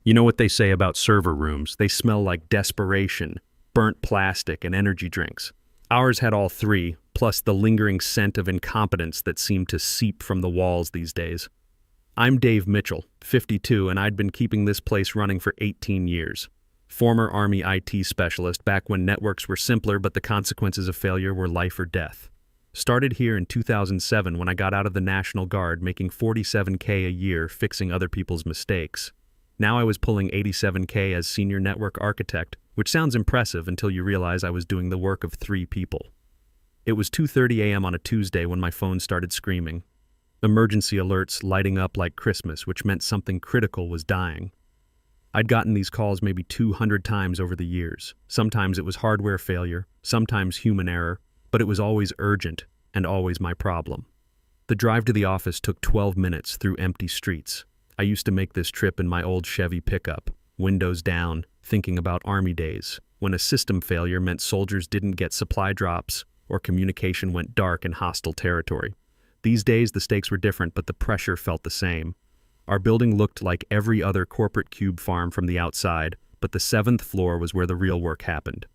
You know what they say about server rooms? They smell like desperation, burnt plastic, and energy drinks. Ours had all three, plus the lingering scent of incompetence that seemed to seep from the walls these days. I'm Dave Mitchell, 52, and I'd been keeping this place running for 18 years. Former Army IT specialist back when networks were simpler but the consequences of failure were life or death. Started here in 2007 when I got out of the National Guard making $47K a year fixing other people's mistakes. Now I was pulling $87K as senior network architect, which sounds impressive until you realize I was doing the work of 3 people. It was 2:30 a.m. on a Tuesday when my phone started screaming. Emergency alerts lighting up like Christmas, which meant something critical was dying. I'd gotten these calls maybe 200 times over the years. Sometimes it was hardware failure, sometimes human error, but it was always urgent and always my problem. The drive to the office took 12 minutes through empty streets. I used to make this trip in my old Chevy pickup, windows down, thinking about Army days, when a system failure meant soldiers didn't get supply drops or communication went dark in hostile territory. These days the stakes were different, but the pressure felt the same. Our building looked like every other corporate cube farm from the outside, but the 7th floor was where the real work happened.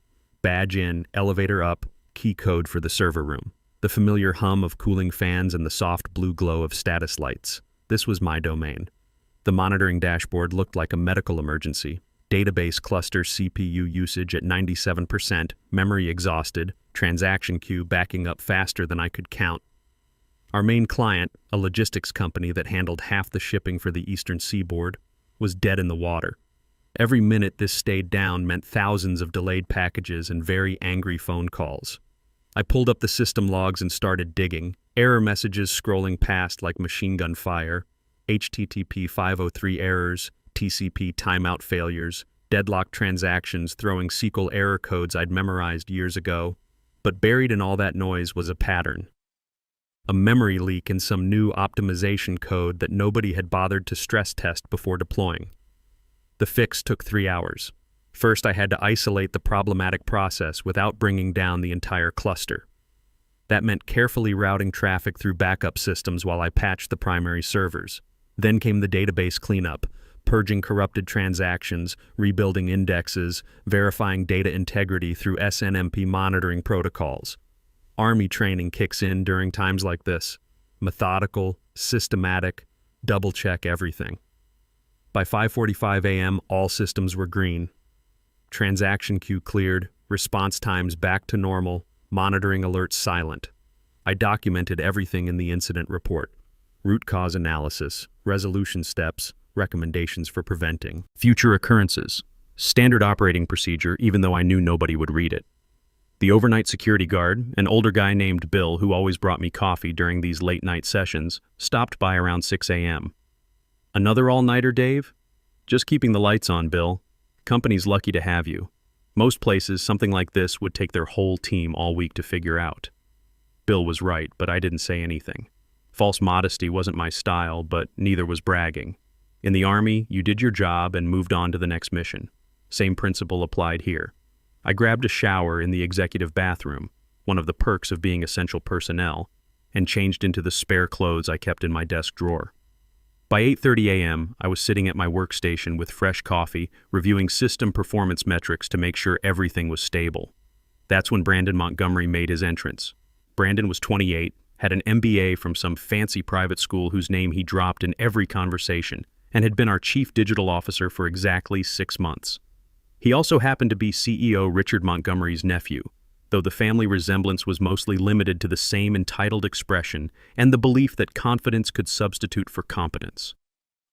Badge in, elevator up, key code for the server room. The familiar hum of cooling fans and the soft blue glow of status lights. This was my domain. The monitoring dashboard looked like a medical emergency. Database cluster CPU usage at 97%, memory exhausted, transaction queue backing up faster than I could count. Our main client, a logistics company that handled half the shipping for the eastern seaboard, was dead in the water. Every minute this stayed down meant thousands of delayed packages and very angry phone calls. I pulled up the system logs and started digging, error messages scrolling past like machine gun fire, HTTP 503 errors, TCP timeout failures, deadlocked transactions throwing SQL error codes I'd memorized years ago. But buried in all that noise was a pattern. A memory leak in some new optimization code that nobody had bothered to stress test before deploying. The fix took 3 hours. First, I had to isolate the problematic process without bringing down the entire cluster. That meant carefully routing traffic through backup systems while I patched the primary servers. Then came the database cleanup, purging corrupted transactions, rebuilding indexes, verifying data integrity through SNMP monitoring protocols. Army training kicks in during times like this. Methodical, systematic, double-check everything. By 5:45 a.m., all systems were green. Transaction queue cleared, response times back to normal, monitoring alerts silent. I documented everything in the incident report. Root cause analysis, resolution steps, recommendations for preventing. Future occurrences. Standard operating procedure, even though I knew nobody would read it. The overnight security guard, an older guy named Bill who always brought me coffee during these late-night sessions, stopped by around 6 a.m. Another all-nighter, Dave? Just keeping the lights on, Bill. Company's lucky to have you. Most places, something like this would take their whole team all week to figure out. Bill was right, but I didn't say anything. False modesty wasn't my style, but neither was bragging. In the Army, you did your job and moved on to the next mission. Same principle applied here. I grabbed a shower in the executive bathroom, one of the perks of being essential personnel, and changed into the spare clothes I kept in my desk drawer. By 8:30 a.m., I was sitting at my workstation with fresh coffee, reviewing system performance metrics to make sure everything was stable. That's when Brandon Montgomery made his entrance. Brandon was 28, had an MBA from some fancy private school whose name he dropped in every conversation, and had been our chief digital officer for exactly 6 months. He also happened to be CEO Richard Montgomery's nephew, though the family resemblance was mostly limited to the same entitled expression and the belief that confidence could substitute for competence.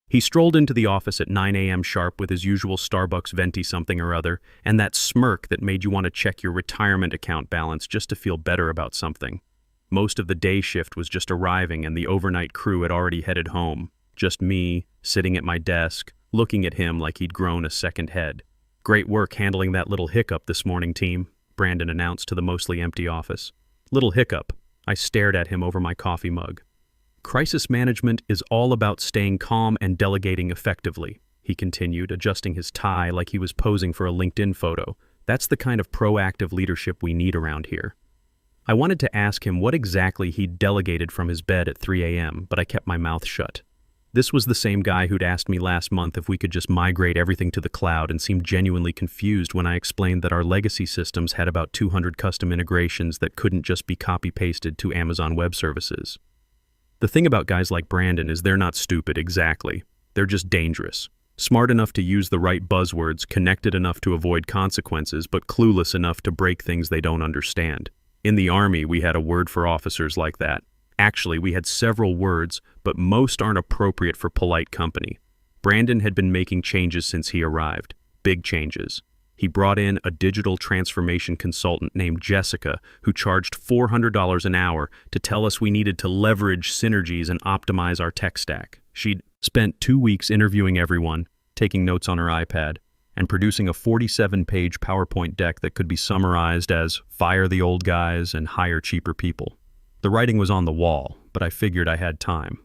He strolled into the office at 9 a.m. sharp with his usual Starbucks venti something or other, and that smirk that made you want to check your retirement account balance just to feel better about something. Most of the day shift was just arriving and the overnight crew had already headed home. Just me, sitting at my desk, looking at him like he'd grown a second head. "Great work handling that little hiccup this morning, team," Brandon announced to the mostly empty office. "Little hiccup." I stared at him over my coffee mug. "Crisis management is all about staying calm and delegating effectively," he continued, adjusting his tie like he was posing for a LinkedIn photo. "That's the kind of proactive leadership we need around here." I wanted to ask him what exactly he'd delegated from his bed at 3 a.m., but I kept my mouth shut. This was the same guy who'd asked me last month if we could just migrate everything to the cloud and seemed genuinely confused when I explained that our legacy systems had about 200 custom integrations that couldn't just be copy-pasted to Amazon Web Services. The thing about guys like Brandon is they're not stupid exactly. They're just dangerous. Smart enough to use the right buzzwords, connected enough to avoid consequences, but clueless enough to break things they don't understand. In the Army, we had a word for officers like that. Actually, we had several words, but most aren't appropriate for polite company. Brandon had been making changes since he arrived. Big changes. He brought in a digital transformation consultant named Jessica, who charged $400 an hour to tell us we needed to leverage synergies and optimize our tech stack. She'd spent 2 weeks interviewing everyone, taking notes on her iPad, and producing a 47-page PowerPoint deck that could be summarized as fire the old guys and hire cheaper people. The writing was on the wall, but I figured I had time.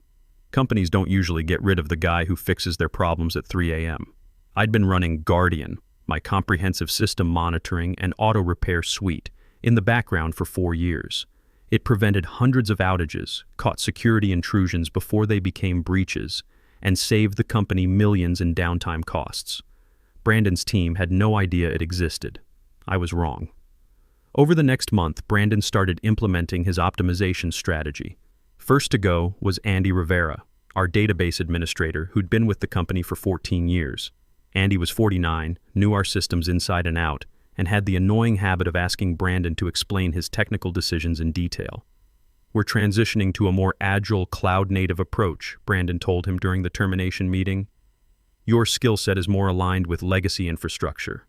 Companies don't usually get rid of the guy who fixes their problems at 3 a.m. I'd been running Guardian, my comprehensive system monitoring and auto repair suite, in the background for 4 years. It prevented hundreds of outages, caught security intrusions before they became breaches, and saved the company millions in downtime costs. Brandon's team had no idea it existed. I was wrong. Over the next month, Brandon started implementing his optimization strategy. First to go was Andy Rivera, our database administrator who'd been with the company for 14 years. Andy was 49, knew our systems inside and out, and had the annoying habit of asking Brandon to explain his technical decisions in detail. "We're transitioning to a more agile, cloud-native approach," Brandon told him during the termination meeting. "Your skill set is more aligned with legacy infrastructure."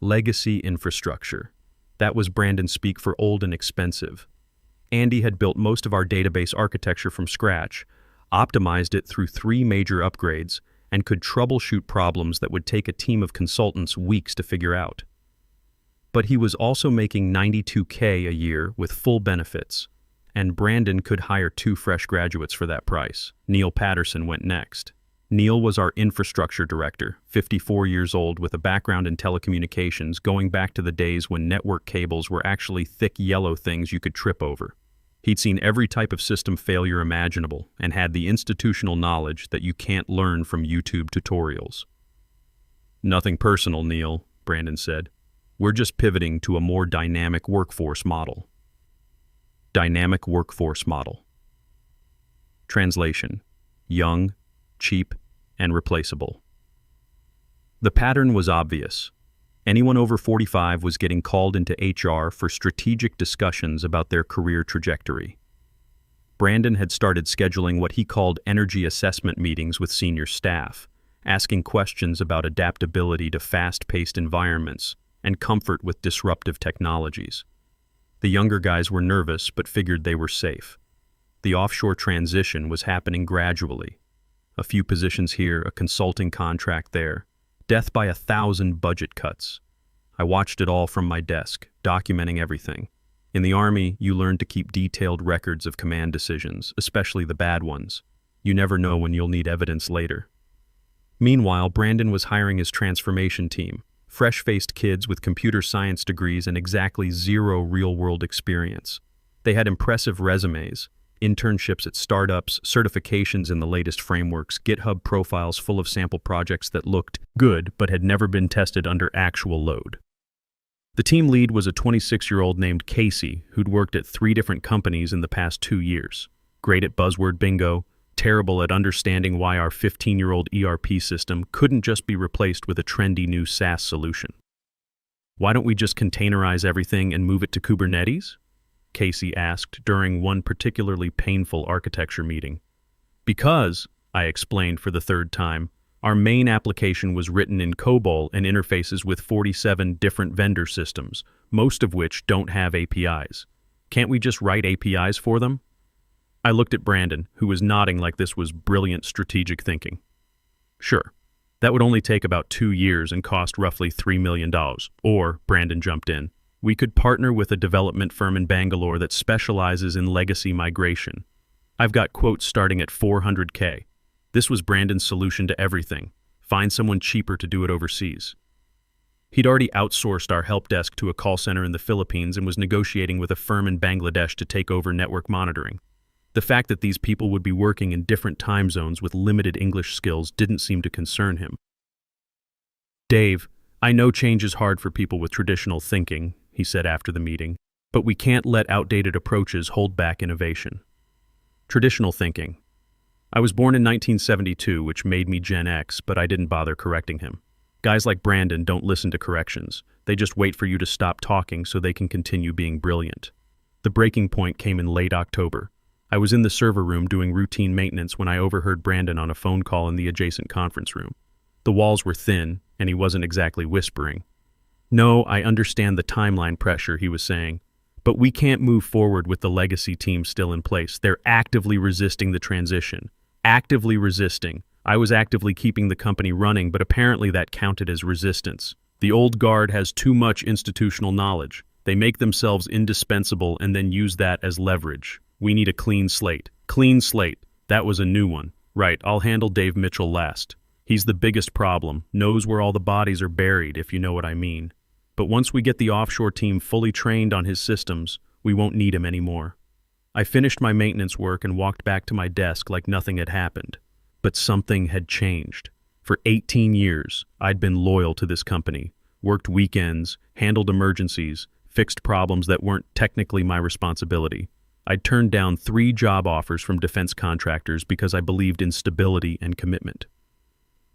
Legacy infrastructure. That was Brandon's speak for old and expensive. Andy had built most of our database architecture from scratch, optimized it through 3 major upgrades, and could troubleshoot problems that would take a team of consultants weeks to figure out. But he was also making $92K a year with full benefits, and Brandon could hire 2 fresh graduates for that price. Neil Patterson went next. Neil was our infrastructure director, 54 years old with a background in telecommunications going back to the days when network cables were actually thick yellow things you could trip over. He'd seen every type of system failure imaginable and had the institutional knowledge that you can't learn from YouTube tutorials. "Nothing personal, Neil," Brandon said. "We're just pivoting to a more dynamic workforce model." Dynamic workforce model. Translation: young, cheap, and replaceable. The pattern was obvious. Anyone over 45 was getting called into HR for strategic discussions about their career trajectory. Brandon had started scheduling what he called energy assessment meetings with senior staff, asking questions about adaptability to fast-paced environments and comfort with disruptive technologies. The younger guys were nervous but figured they were safe. The offshore transition was happening gradually. A few positions here, a consulting contract there. Death by 1,000 budget cuts. I watched it all from my desk, documenting everything. In the Army, you learn to keep detailed records of command decisions, especially the bad ones. You never know when you'll need evidence later. Meanwhile, Brandon was hiring his transformation team, fresh-faced kids with computer science degrees and exactly 0 real-world experience. They had impressive resumes, internships at startups, certifications in the latest frameworks, GitHub profiles full of sample projects that looked good but had never been tested under actual load. The team lead was a 26-year-old named Casey who'd worked at 3 different companies in the past 2 years. Great at buzzword bingo, terrible at understanding why our 15-year-old ERP system couldn't just be replaced with a trendy new SaaS solution. "Why don't we just containerize everything and move it to Kubernetes?" Casey asked during one particularly painful architecture meeting. "Because," I explained for the 3rd time, "our main application was written in COBOL and interfaces with 47 different vendor systems, most of which don't have APIs. Can't we just write APIs for them?" I looked at Brandon, who was nodding like this was brilliant strategic thinking. "Sure. That would only take about 2 years and cost roughly $3 million. Or," Brandon jumped in, "we could partner with a development firm in Bangalore that specializes in legacy migration. I've got quotes starting at $400K. This was Brandon's solution to everything. Find someone cheaper to do it overseas. He'd already outsourced our help desk to a call center in the Philippines and was negotiating with a firm in Bangladesh to take over network monitoring. The fact that these people would be working in different time zones with limited English skills didn't seem to concern him. "Dave, I know change is hard for people with traditional thinking," he said after the meeting, "but we can't let outdated approaches hold back innovation." Traditional thinking. I was born in 1972, which made me Gen X, but I didn't bother correcting him. Guys like Brandon don't listen to corrections. They just wait for you to stop talking so they can continue being brilliant. The breaking point came in late October. I was in the server room doing routine maintenance when I overheard Brandon on a phone call in the adjacent conference room. The walls were thin, and he wasn't exactly whispering. "No, I understand the timeline pressure," he was saying, "but we can't move forward with the legacy team still in place. They're actively resisting the transition. Actively resisting. I was actively keeping the company running, but apparently that counted as resistance. The old guard has too much institutional knowledge. They make themselves indispensable and then use that as leverage. We need a clean slate." Clean slate. That was a new one. Right, I'll handle Dave Mitchell last. He's the biggest problem, knows where all the bodies are buried, if you know what I mean. But once we get the offshore team fully trained on his systems, we won't need him anymore. I finished my maintenance work and walked back to my desk like nothing had happened. But something had changed. For 18 years, I'd been loyal to this company, worked weekends, handled emergencies, fixed problems that weren't technically my responsibility. I'd turned down 3 job offers from defense contractors because I believed in stability and commitment.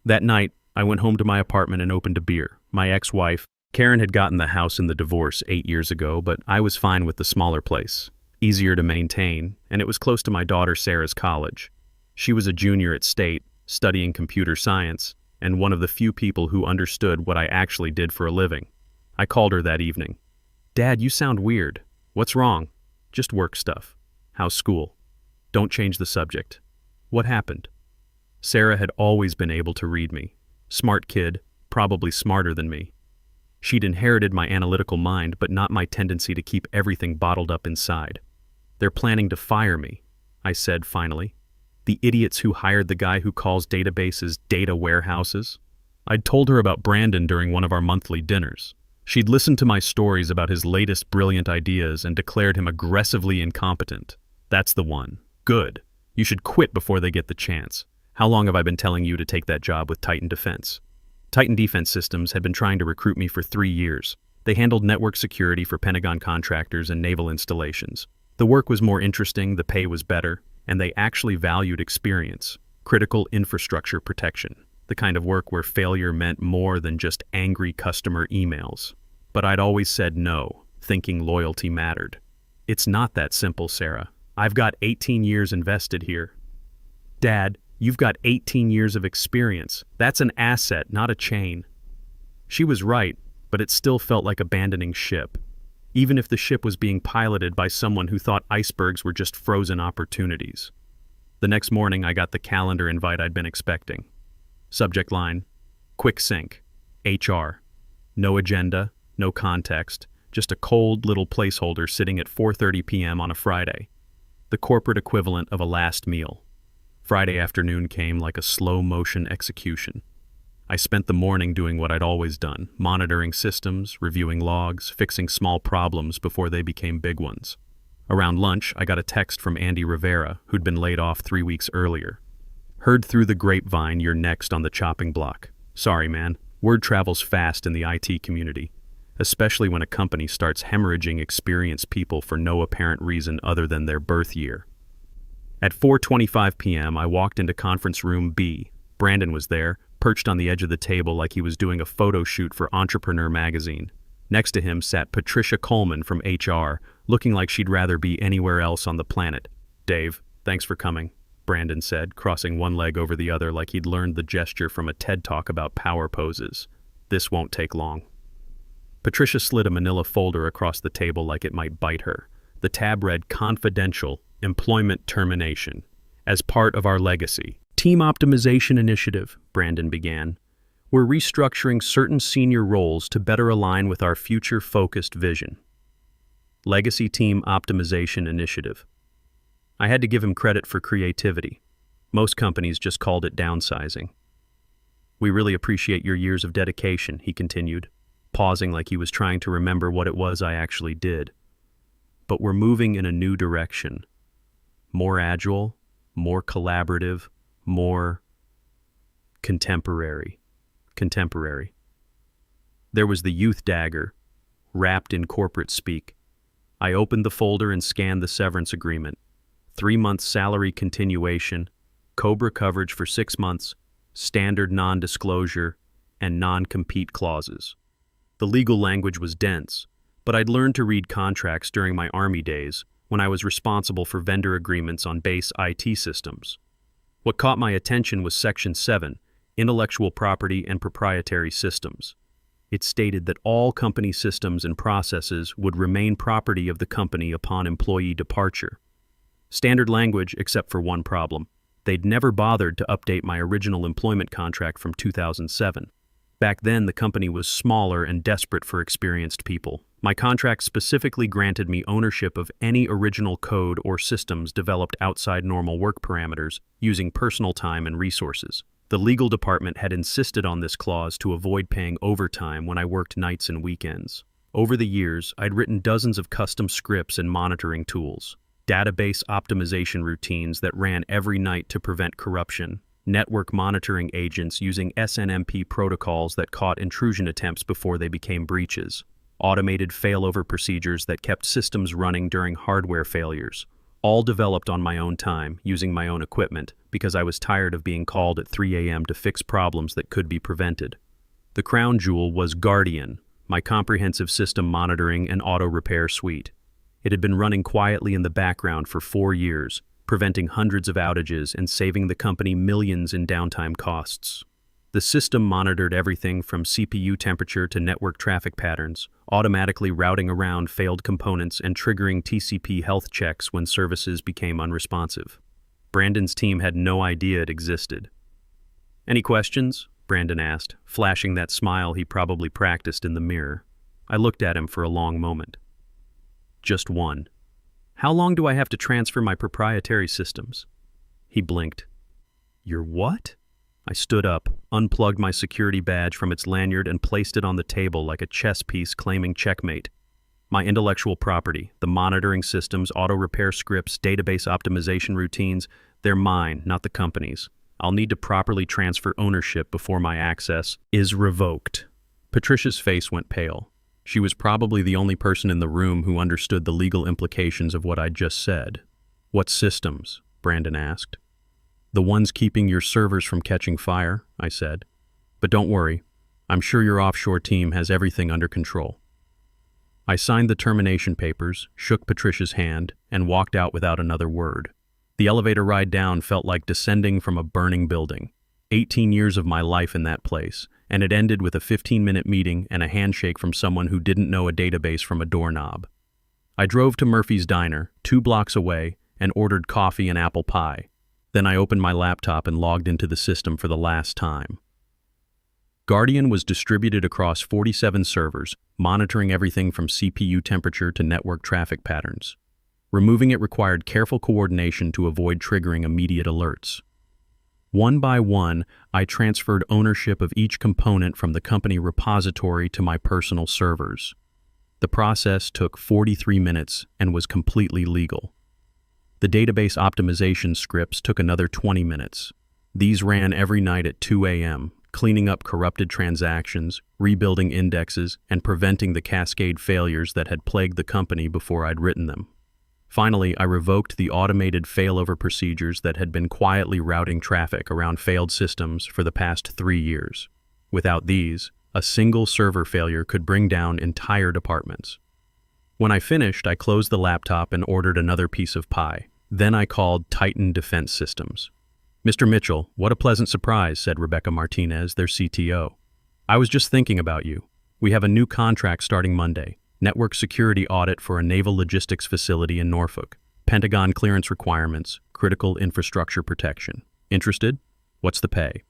That night, I went home to my apartment and opened a beer. My ex-wife, Karen, had gotten the house in the divorce 8 years ago, but I was fine with the smaller place. Easier to maintain, and it was close to my daughter Sarah's college. She was a junior at State, studying computer science, and one of the few people who understood what I actually did for a living. I called her that evening. "Dad, you sound weird. What's wrong?" "Just work stuff." "How's school?" "Don't change the subject." "What happened?" Sarah had always been able to read me. Smart kid, probably smarter than me. She'd inherited my analytical mind, but not my tendency to keep everything bottled up inside. "They're planning to fire me," I said finally. "The idiots who hired the guy who calls databases data warehouses." I'd told her about Brandon during one of our monthly dinners. She'd listened to my stories about his latest brilliant ideas and declared him aggressively incompetent. "That's the one. Good. You should quit before they get the chance. How long have I been telling you to take that job with Titan Defense?" Titan Defense Systems had been trying to recruit me for 3 years. They handled network security for Pentagon contractors and naval installations. The work was more interesting, the pay was better, and they actually valued experience, critical infrastructure protection, the kind of work where failure meant more than just angry customer emails. But I'd always said no, thinking loyalty mattered. "It's not that simple, Sarah. I've got 18 years invested here." "Dad, you've got 18 years of experience. That's an asset, not a chain." She was right, but it still felt like abandoning ship, even if the ship was being piloted by someone who thought icebergs were just frozen opportunities. The next morning, I got the calendar invite I'd been expecting. Subject line, "Quick Sync, HR." No agenda, no context, just a cold little placeholder sitting at 4:30 p.m. on a Friday. The corporate equivalent of a last meal. Friday afternoon came like a slow-motion execution. I spent the morning doing what I'd always done, monitoring systems, reviewing logs, fixing small problems before they became big ones. Around lunch, I got a text from Andy Rivera, who'd been laid off 3 weeks earlier. "Heard through the grapevine you're next on the chopping block. Sorry, man. Word travels fast in the IT community, especially when a company starts hemorrhaging experienced people for no apparent reason other than their birth year." At 4:25 p.m., I walked into conference room B. Brandon was there, perched on the edge of the table like he was doing a photo shoot for Entrepreneur magazine. Next to him sat Patricia Coleman from HR, looking like she'd rather be anywhere else on the planet. "Dave, thanks for coming," Brandon said, crossing one leg over the other like he'd learned the gesture from a TED Talk about power poses. "This won't take long." Patricia slid a manila folder across the table like it might bite her. The tab read "Confidential Employment Termination. As part of our legacy team optimization initiative," Brandon began. "We're restructuring certain senior roles to better align with our future-focused vision." Legacy Team Optimization Initiative. I had to give him credit for creativity. Most companies just called it downsizing. "We really appreciate your years of dedication," he continued, pausing like he was trying to remember what it was I actually did. "But we're moving in a new direction. more agile, more collaborative, more contemporary. There was the youth dagger, wrapped in corporate speak. I opened the folder and scanned the severance agreement. 3-month salary continuation, COBRA coverage for 6 months, standard non-disclosure, and non-compete clauses. The legal language was dense, but I'd learned to read contracts during my Army days when I was responsible for vendor agreements on base IT systems. What caught my attention was Section 7, Intellectual Property and Proprietary Systems. It stated that all company systems and processes would remain property of the company upon employee departure. Standard language, except for one problem. They'd never bothered to update my original employment contract from 2007. Back then, the company was smaller and desperate for experienced people. My contract specifically granted me ownership of any original code or systems developed outside normal work parameters, using personal time and resources. The legal department had insisted on this clause to avoid paying overtime when I worked nights and weekends. Over the years, I'd written dozens of custom scripts and monitoring tools, database optimization routines that ran every night to prevent corruption, network monitoring agents using SNMP protocols that caught intrusion attempts before they became breaches, automated failover procedures that kept systems running during hardware failures, all developed on my own time, using my own equipment, because I was tired of being called at 3 a.m. to fix problems that could be prevented. The crown jewel was Guardian, my comprehensive system monitoring and auto repair suite. It had been running quietly in the background for 4 years, preventing hundreds of outages and saving the company millions in downtime costs. The system monitored everything from CPU temperature to network traffic patterns, automatically routing around failed components and triggering TCP health checks when services became unresponsive. Brandon's team had no idea it existed. "Any questions?" Brandon asked, flashing that smile he probably practiced in the mirror. I looked at him for a long moment. "Just one. How long do I have to transfer my proprietary systems?" He blinked. "Your what?" I stood up, unplugged my security badge from its lanyard and placed it on the table like a chess piece claiming checkmate. "My intellectual property, the monitoring systems, auto-repair scripts, database optimization routines, they're mine, not the company's. I'll need to properly transfer ownership before my access is revoked." Patricia's face went pale. She was probably the only person in the room who understood the legal implications of what I'd just said. "What systems?" Brandon asked. "The ones keeping your servers from catching fire," I said. "But don't worry, I'm sure your offshore team has everything under control." I signed the termination papers, shook Patricia's hand, and walked out without another word. The elevator ride down felt like descending from a burning building. 18 years of my life in that place, and it ended with a 15-minute meeting and a handshake from someone who didn't know a database from a doorknob. I drove to Murphy's Diner, 2 blocks away, and ordered coffee and apple pie. Then I opened my laptop and logged into the system for the last time. Guardian was distributed across 47 servers, monitoring everything from CPU temperature to network traffic patterns. Removing it required careful coordination to avoid triggering immediate alerts. One by one, I transferred ownership of each component from the company repository to my personal servers. The process took 43 minutes and was completely legal. The database optimization scripts took another 20 minutes. These ran every night at 2 a.m., cleaning up corrupted transactions, rebuilding indexes, and preventing the cascade failures that had plagued the company before I'd written them. Finally, I revoked the automated failover procedures that had been quietly routing traffic around failed systems for the past 3 years. Without these, a single server failure could bring down entire departments. When I finished, I closed the laptop and ordered another piece of pie. Then I called Titan Defense Systems. "Mr. Mitchell, what a pleasant surprise," said Rebecca Martinez, their CTO. "I was just thinking about you. We have a new contract starting Monday. Network security audit for a naval logistics facility in Norfolk. Pentagon clearance requirements, critical infrastructure protection. Interested? What's the pay?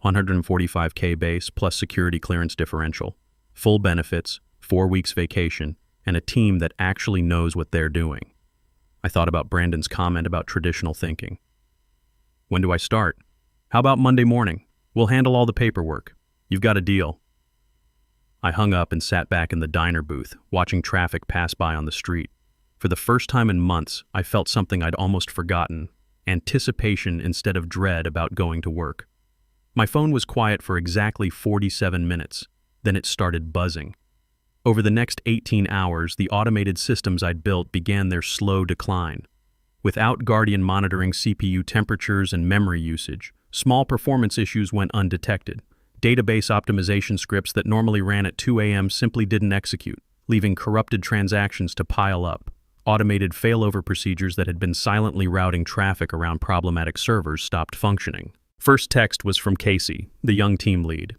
$145K base plus security clearance differential. Full benefits, 4 weeks vacation, and a team that actually knows what they're doing." I thought about Brandon's comment about traditional thinking. "When do I start?" "How about Monday morning? We'll handle all the paperwork. You've got a deal." I hung up and sat back in the diner booth, watching traffic pass by on the street. For the first time in months, I felt something I'd almost forgotten: anticipation instead of dread about going to work. My phone was quiet for exactly 47 minutes. Then it started buzzing. Over the next 18 hours, the automated systems I'd built began their slow decline. Without Guardian monitoring CPU temperatures and memory usage, small performance issues went undetected. Database optimization scripts that normally ran at 2 a.m. simply didn't execute, leaving corrupted transactions to pile up. Automated failover procedures that had been silently routing traffic around problematic servers stopped functioning. First text was from Casey, the young team lead.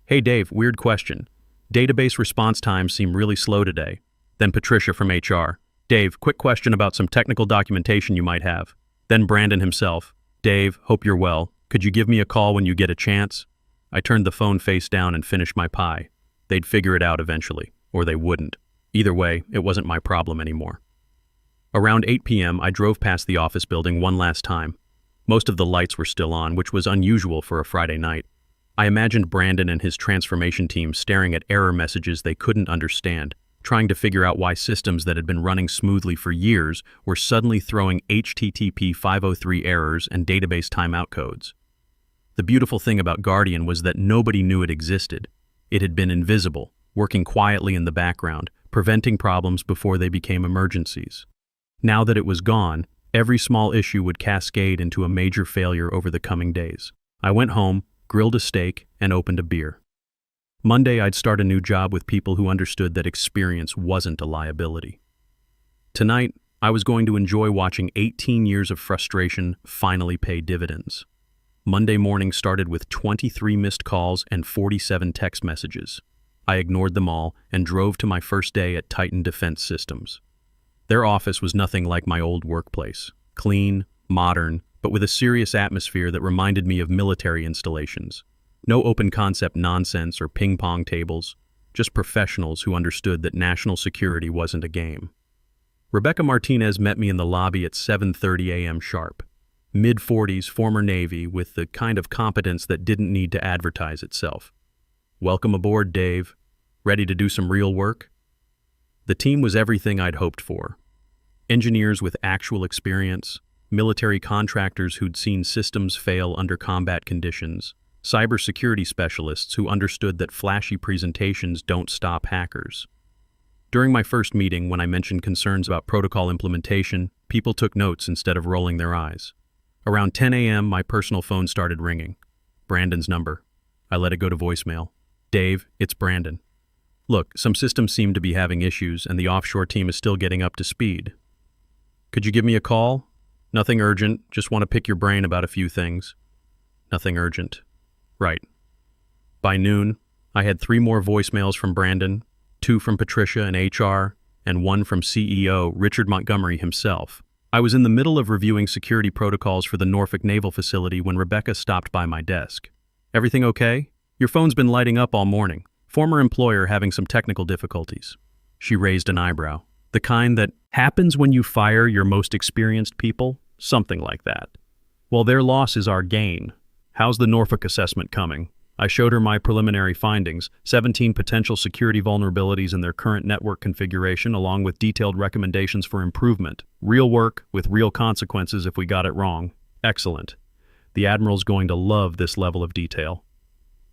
"Hey Dave, weird question. Database response times seem really slow today." Then Patricia from HR. "Dave, quick question about some technical documentation you might have." Then Brandon himself. "Dave, hope you're well. Could you give me a call when you get a chance?" I turned the phone face down and finished my pie. They'd figure it out eventually, or they wouldn't. Either way, it wasn't my problem anymore. Around 8 p.m., I drove past the office building one last time. Most of the lights were still on, which was unusual for a Friday night. I imagined Brandon and his transformation team staring at error messages they couldn't understand, trying to figure out why systems that had been running smoothly for years were suddenly throwing HTTP 503 errors and database timeout codes. The beautiful thing about Guardian was that nobody knew it existed. It had been invisible, working quietly in the background, preventing problems before they became emergencies. Now that it was gone, every small issue would cascade into a major failure over the coming days. I went home, grilled a steak, and opened a beer. Monday, I'd start a new job with people who understood that experience wasn't a liability. Tonight, I was going to enjoy watching 18 years of frustration finally pay dividends. Monday morning started with 23 missed calls and 47 text messages. I ignored them all and drove to my first day at Titan Defense Systems. Their office was nothing like my old workplace. Clean, modern, but with a serious atmosphere that reminded me of military installations. No open-concept nonsense or ping-pong tables, just professionals who understood that national security wasn't a game. Rebecca Martinez met me in the lobby at 7:30 a.m. sharp. Mid-40s, former Navy, with the kind of competence that didn't need to advertise itself. "Welcome aboard, Dave. Ready to do some real work?" The team was everything I'd hoped for. Engineers with actual experience, military contractors who'd seen systems fail under combat conditions, cybersecurity specialists who understood that flashy presentations don't stop hackers. During my first meeting, when I mentioned concerns about protocol implementation, people took notes instead of rolling their eyes. Around 10 a.m., my personal phone started ringing. Brandon's number. I let it go to voicemail. "Dave, it's Brandon. Look, some systems seem to be having issues, and the offshore team is still getting up to speed. Could you give me a call? Nothing urgent, just want to pick your brain about a few things." Nothing urgent. Right. By noon, I had 3 more voicemails from Brandon, 2 from Patricia and HR, and 1 from CEO Richard Montgomery himself. I was in the middle of reviewing security protocols for the Norfolk Naval Facility when Rebecca stopped by my desk. "Everything okay? Your phone's been lighting up all morning. Former employer having some technical difficulties." She raised an eyebrow. The kind that happens when you fire your most experienced people? Something like that. "Well, their loss is our gain. How's the Norfolk assessment coming?" I showed her my preliminary findings, 17 potential security vulnerabilities in their current network configuration, along with detailed recommendations for improvement. Real work with real consequences if we got it wrong. Excellent. The Admiral's going to love this level of detail.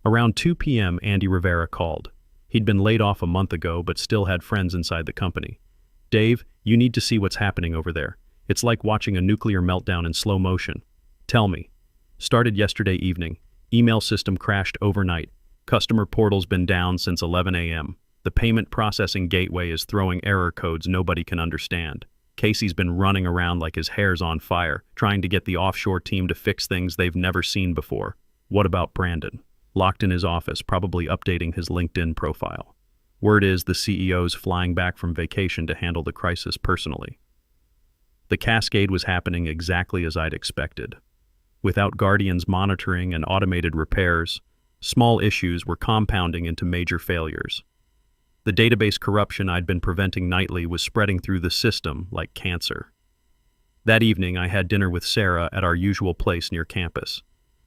Around 2 p.m., Andy Rivera called. He'd been laid off a month ago, but still had friends inside the company. "Dave, you need to see what's happening over there. It's like watching a nuclear meltdown in slow motion." "Tell me." "Started yesterday evening. Email system crashed overnight. Customer portal's been down since 11 a.m. The payment processing gateway is throwing error codes nobody can understand. Casey's been running around like his hair's on fire, trying to get the offshore team to fix things they've never seen before." "What about Brandon?" "Locked in his office, probably updating his LinkedIn profile. Word is the CEO's flying back from vacation to handle the crisis personally." The cascade was happening exactly as I'd expected. Without Guardian's monitoring and automated repairs, small issues were compounding into major failures. The database corruption I'd been preventing nightly was spreading through the system like cancer. That evening, I had dinner with Sarah at our usual place near campus.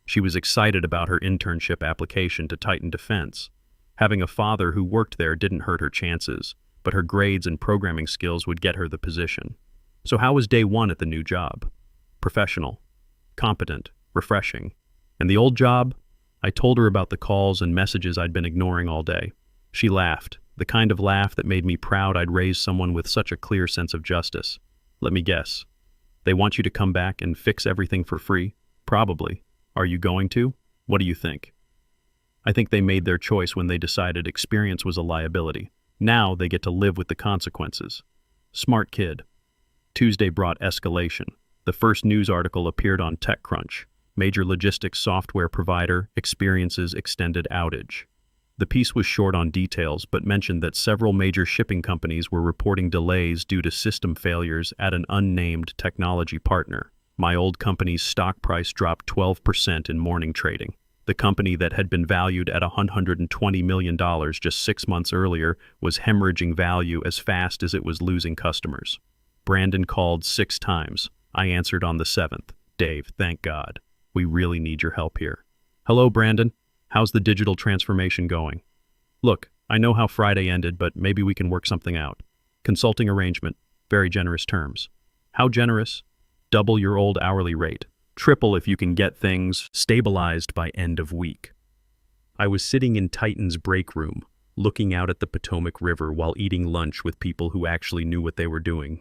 She was excited about her internship application to Titan Defense. Having a father who worked there didn't hurt her chances. but her grades and programming skills would get her the position. So how was day one at the new job? Professional, competent, refreshing. And the old job? I told her about the calls and messages I'd been ignoring all day. She laughed, the kind of laugh that made me proud I'd raised someone with such a clear sense of justice. Let me guess. They want you to come back and fix everything for free? Probably. Are you going to? What do you think? I think they made their choice when they decided experience was a liability. Now they get to live with the consequences. Smart kid. Tuesday brought escalation. The first news article appeared on TechCrunch. Major logistics software provider experiences extended outage. The piece was short on details, but mentioned that several major shipping companies were reporting delays due to system failures at an unnamed technology partner. My old company's stock price dropped 12% in morning trading. The company that had been valued at $120 million just 6 months earlier was hemorrhaging value as fast as it was losing customers. Brandon called 6 times. I answered on the 7th. Dave, thank God. We really need your help here. Hello, Brandon. How's the digital transformation going? Look, I know how Friday ended, but maybe we can work something out. Consulting arrangement, very generous terms. How generous? Double your old hourly rate. Triple if you can get things stabilized by end of week. I was sitting in Titan's break room, looking out at the Potomac River while eating lunch with people who actually knew what they were doing.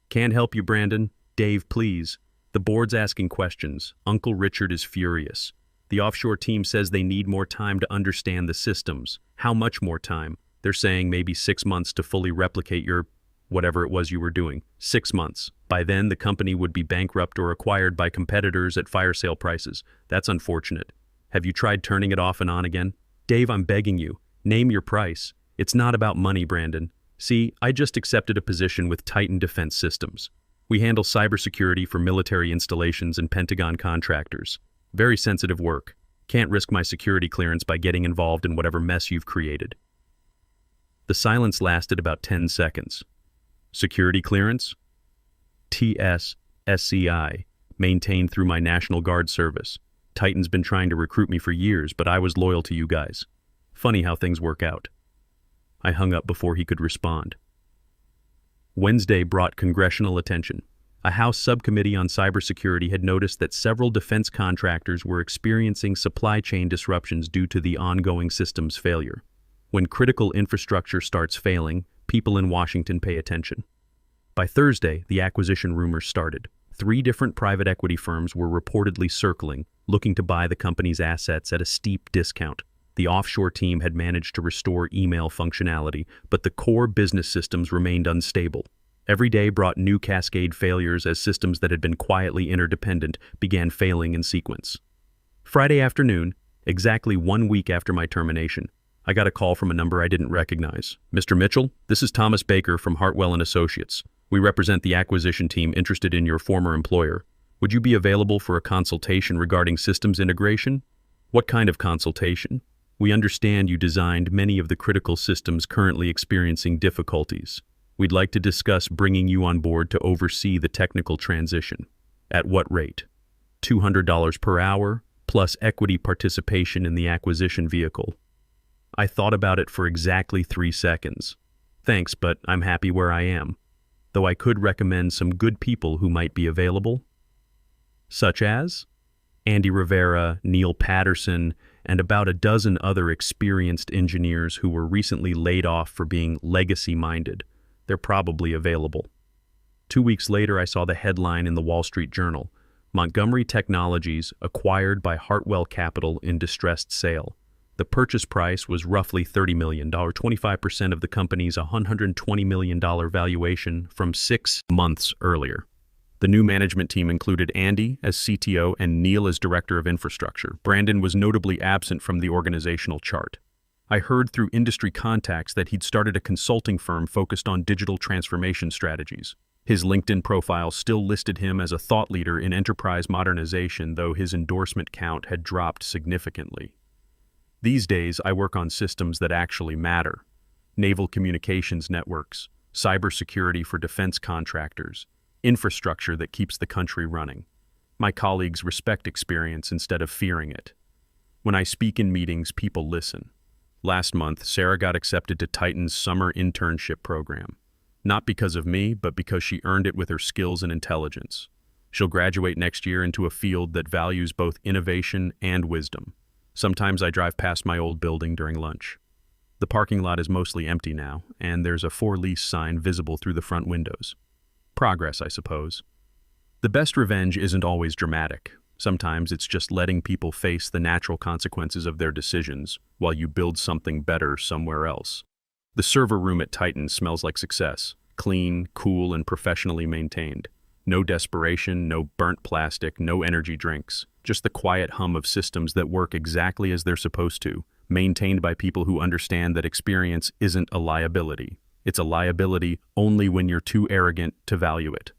Can't help you, Brandon. Dave, please. The board's asking questions. Uncle Richard is furious. The offshore team says they need more time to understand the systems. How much more time? They're saying maybe 6 months to fully replicate your whatever it was you were doing. 6 months. By then, the company would be bankrupt or acquired by competitors at fire sale prices. That's unfortunate. Have you tried turning it off and on again? Dave, I'm begging you. Name your price. It's not about money, Brandon. See, I just accepted a position with Titan Defense Systems. We handle cybersecurity for military installations and Pentagon contractors. Very sensitive work. Can't risk my security clearance by getting involved in whatever mess you've created. The silence lasted about 10 seconds. Security clearance? TS-SCI, maintained through my National Guard service. Titan's been trying to recruit me for years, but I was loyal to you guys. Funny how things work out. I hung up before he could respond. Wednesday brought congressional attention. A House subcommittee on cybersecurity had noticed that several defense contractors were experiencing supply chain disruptions due to the ongoing systems failure. When critical infrastructure starts failing, people in Washington pay attention. By Thursday, the acquisition rumors started. 3 different private equity firms were reportedly circling, looking to buy the company's assets at a steep discount. The offshore team had managed to restore email functionality, but the core business systems remained unstable. Every day brought new cascade failures as systems that had been quietly interdependent began failing in sequence. Friday afternoon, exactly 1 week after my termination, I got a call from a number I didn't recognize. Mr. Mitchell, this is Thomas Baker from Hartwell & Associates. We represent the acquisition team interested in your former employer. Would you be available for a consultation regarding systems integration? What kind of consultation? We understand you designed many of the critical systems currently experiencing difficulties. We'd like to discuss bringing you on board to oversee the technical transition. At what rate? $200 per hour, plus equity participation in the acquisition vehicle. I thought about it for exactly 3 seconds. Thanks, but I'm happy where I am. Though I could recommend some good people who might be available. Such as? Andy Rivera, Neil Patterson, and about a dozen other experienced engineers who were recently laid off for being legacy-minded. They're probably available. 2 weeks later, I saw the headline in the Wall Street Journal. Montgomery Technologies acquired by Hartwell Capital in distressed sale. The purchase price was roughly $30 million, 25% of the company's $120 million valuation from 6 months earlier. The new management team included Andy as CTO and Neil as Director of Infrastructure. Brandon was notably absent from the organizational chart. I heard through industry contacts that he'd started a consulting firm focused on digital transformation strategies. His LinkedIn profile still listed him as a thought leader in enterprise modernization, though his endorsement count had dropped significantly. These days, I work on systems that actually matter. Naval communications networks, cybersecurity for defense contractors, infrastructure that keeps the country running. My colleagues respect experience instead of fearing it. When I speak in meetings, people listen. Last month, Sarah got accepted to Titan's summer internship program. Not because of me, but because she earned it with her skills and intelligence. She'll graduate next year into a field that values both innovation and wisdom. Sometimes I drive past my old building during lunch. The parking lot is mostly empty now, and there's a for lease sign visible through the front windows. Progress, I suppose. The best revenge isn't always dramatic. Sometimes it's just letting people face the natural consequences of their decisions while you build something better somewhere else. The server room at Titan smells like success. Clean, cool, and professionally maintained. No desperation, no burnt plastic, no energy drinks. Just the quiet hum of systems that work exactly as they're supposed to, maintained by people who understand that experience isn't a liability. It's a liability only when you're too arrogant to value it.